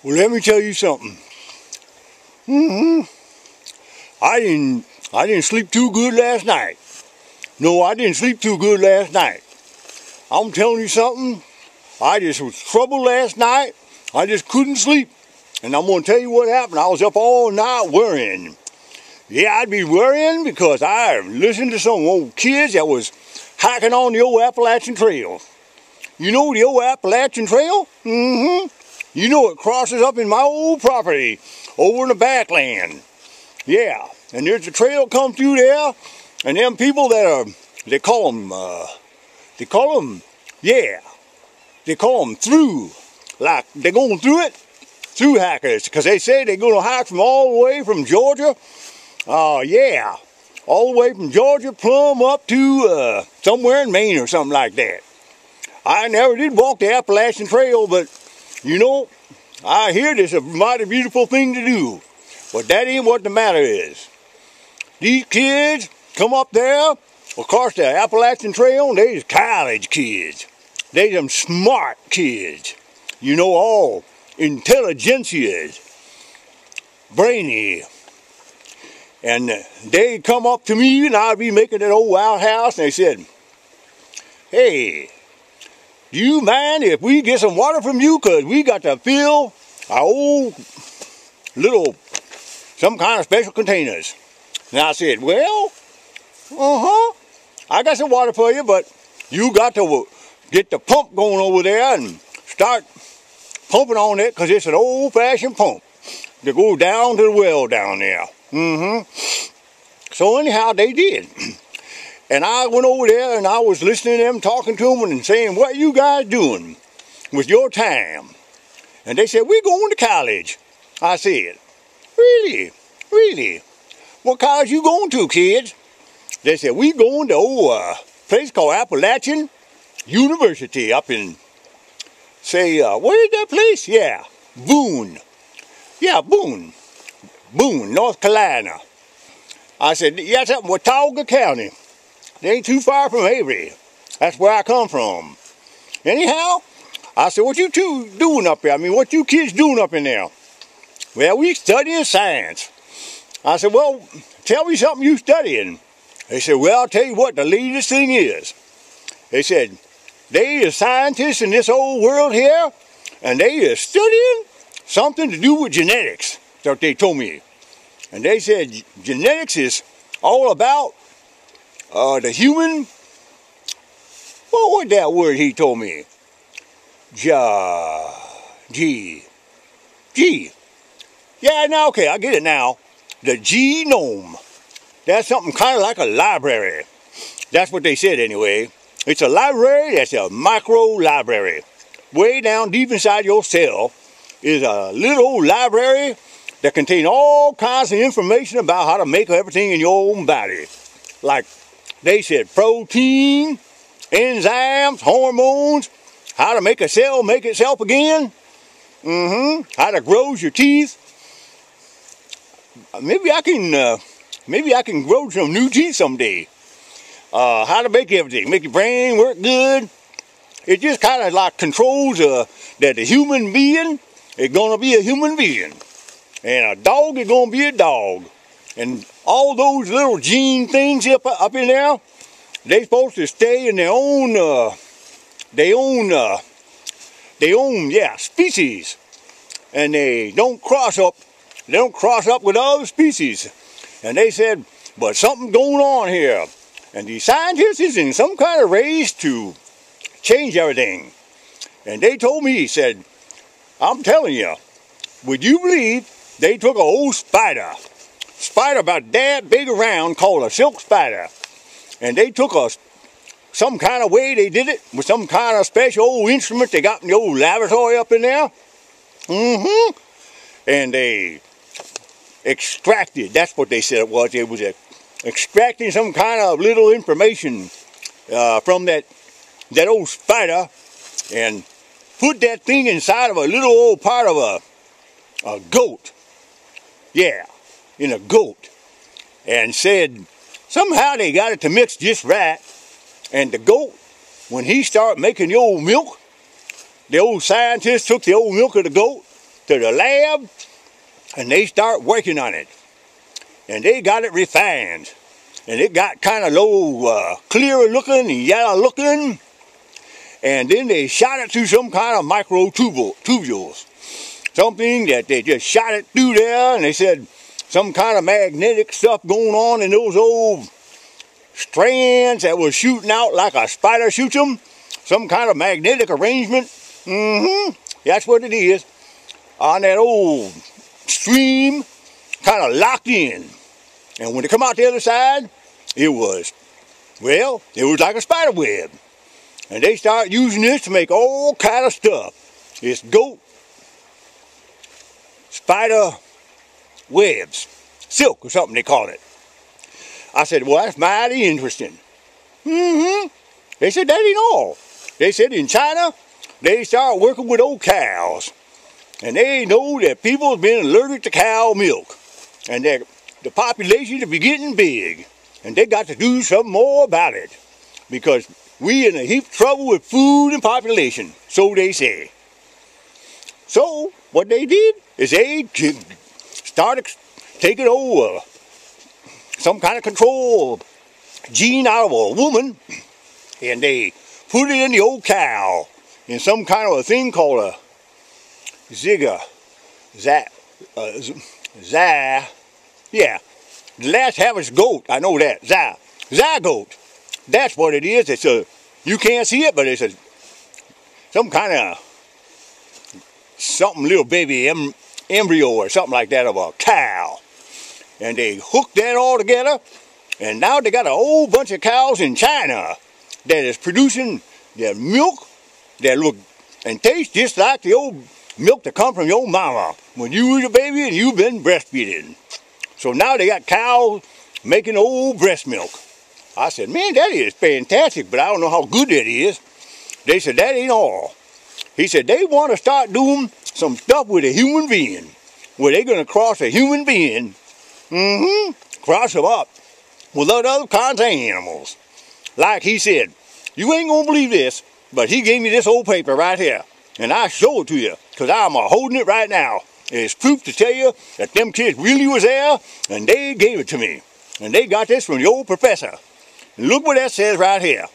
Well, let me tell you something. I didn't sleep too good last night. No, I didn't sleep too good last night. I'm telling you something. I just was troubled last night. I just couldn't sleep. And I'm going to tell you what happened. I was up all night worrying. Yeah, I'd be worrying because I listened to some old kids that was hiking on the old Appalachian Trail. You know the old Appalachian Trail? You know it crosses up in my old property over in the backland. Yeah, and there's a trail come through there, and them people that are, they call them through, like they're going through it, through hikers, because they say they're going to hike from all the way from Georgia, all the way from Georgia plumb up to somewhere in Maine or something like that. I never did walk the Appalachian Trail, but you know, I hear this is a mighty beautiful thing to do. But that ain't what the matter is. These kids come up there across the Appalachian Trail, they's college kids. They them smart kids. You know, all intelligentsias. Brainy. And they come up to me and I'd be making that old outhouse and they said, "Hey, do you mind if we get some water from you? Because we got to fill our old little, some kind of special containers." And I said, "Well, I got some water for you, but you got to get the pump going over there and start pumping on it because it's an old-fashioned pump that goes down to the well down there." So anyhow, they did. And I went over there and I was listening to them, talking to them and saying, "What are you guys doing with your time?" And they said, "We're going to college." I said, "Really? Really? What college you going to, kids?" They said, "We going to a place called Appalachian University up in, say, where is that place? Yeah, Boone. Yeah, Boone, North Carolina." I said, "Yeah, it's up in Watauga County. They ain't too far from Avery. That's where I come from." Anyhow, I said, "What you two doing up there? I mean, what you kids doing up in there?" "Well, we studying science." I said, "Well, tell me something you studying." They said, "Well, I'll tell you what the latest thing is." They said, "They are scientists in this old world here, and they are studying something to do with genetics." That's what they told me. And they said genetics is all about the human, what was that word he told me? G. Yeah, now, okay, I get it now. The genome. That's something kind of like a library. That's what they said anyway. It's a library that's a micro library. Way down deep inside your cell is a little old library that contains all kinds of information about how to make everything in your own body. Like they said, protein, enzymes, hormones, how to make a cell make itself again, how to grow your teeth. Maybe I can grow some new teeth someday. How to make everything, make your brain work good. It just kind of like controls that the human being is gonna be a human being, and a dog is gonna be a dog, and all those little gene things up in there, they supposed to stay in their own species, and they don't cross up with other species. And they said, but something's going on here, and the scientists is in some kind of race to change everything. And they told me, he said, "I'm telling you, would you believe they took an old spider about that big around called a silk spider, and they took some kind of way they did it with some kind of special old instrument they got in the old laboratory up in there, and they extracted, that's what they said it was extracting some kind of little information from that old spider, and put that thing inside of a little old part of a goat. Yeah, in a goat. And said somehow they got it to mix just right. And the goat, when he started making the old milk, the old scientists took the old milk of the goat to the lab, and they start working on it. And they got it refined. And it got kind of low, clearer looking and yellow looking. And then they shot it through some kind of microtubules. Something that they just shot it through there, and they said some kind of magnetic stuff going on in those old strands that was shooting out like a spider shoots them. Some kind of magnetic arrangement. That's what it is. On that old stream, kind of locked in. And when they come out the other side, it was like a spider web. And they start using this to make all kind of stuff. It's goat spider webs, silk or something they call it. I said, well, that's mighty interesting. They said that ain't all. They said in China, they start working with old cows. And they know that people have been allergic to cow milk. And that the population is getting big. And they got to do something more about it. Because we in a heap of trouble with food and population. So they say. So what they did is they started taking over some kind of control gene out of a woman. And they put it in the old cow. In some kind of a thing called a yeah, the last harvest goat, I know that, zygote. That's what it is. It's a, you can't see it, but it's some kind of something little baby embryo or something like that of a cow. And they hooked that all together, and now they got a whole bunch of cows in China that is producing their milk that look and taste just like the old milk that come from your mama when you was a baby and you've been breastfeeding. So now they got cows making old breast milk. I said, man, that is fantastic, but I don't know how good that is. They said, that ain't all. He said, they want to start doing some stuff with a human being, where they're going to cross a human being, cross them up with other kinds of animals. Like he said, you ain't going to believe this, but he gave me this old paper right here. And I show it to you, because I'm holding it right now. It's proof to tell you that them kids really was there, and they gave it to me. And they got this from the old professor. And look what that says right here.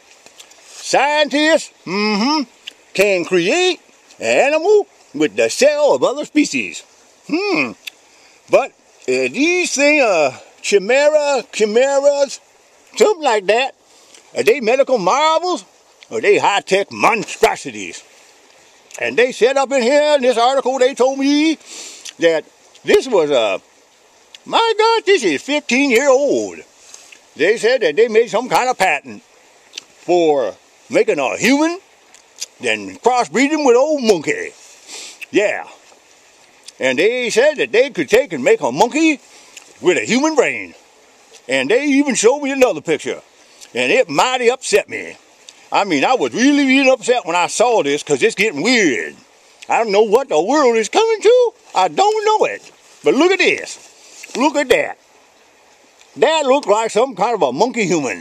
Scientists, can create an animal with the cell of other species. But these things, chimeras, something like that, are they medical marvels, or are they high-tech monstrosities? And they said up in here in this article, they told me that this was my gosh, this is 15-year-old. They said that they made some kind of patent for making a human, then crossbreeding with old monkey. Yeah. And they said that they could take and make a monkey with a human brain. And they even showed me another picture. And it mighty upset me. I mean, I was really upset when I saw this, because it's getting weird. I don't know what the world is coming to. I don't know it. But look at this. Look at that. That looked like some kind of a monkey human.